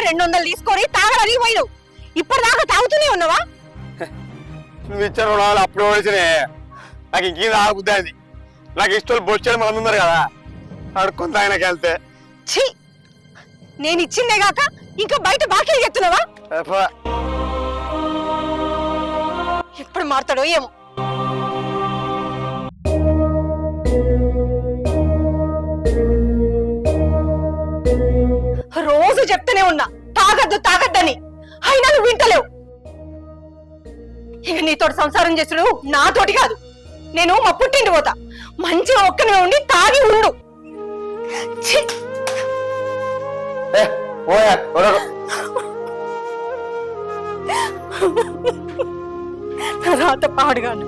200 తీసుకొని తాగడానికి పోయినావు. ఇప్పటిదాకా తాగుతూనే ఉన్నావా? నువ్వు ఇచ్చిన రుణాలు అప్పుడు వడిచినే నాకు ఇంకేం తాగబుద్ది అది. నాకు ఇష్టం బొచ్చేది మంది ఉన్నారు కదా, అడుక్కొని తాగినాకి వెళ్తే. ఛీ, నేను ఇచ్చిందే గాక ఇంకా బయట బాకీ చెప్తున్నావా? ఎప్పుడు మారుతాడో ఏమో. రోజు చెప్తూనే ఉన్నా తాగద్దు తాగద్దని, అయినా నువ్వు వింటలేవు. ఇక నీతోటి సంసారం చేసుడు నాతోటి కాదు. నేను మా పుట్టింటి పోతా, మంచిగా ఒక్కనే ఉండి తాగి ఉండు. రాత పాడుగాను.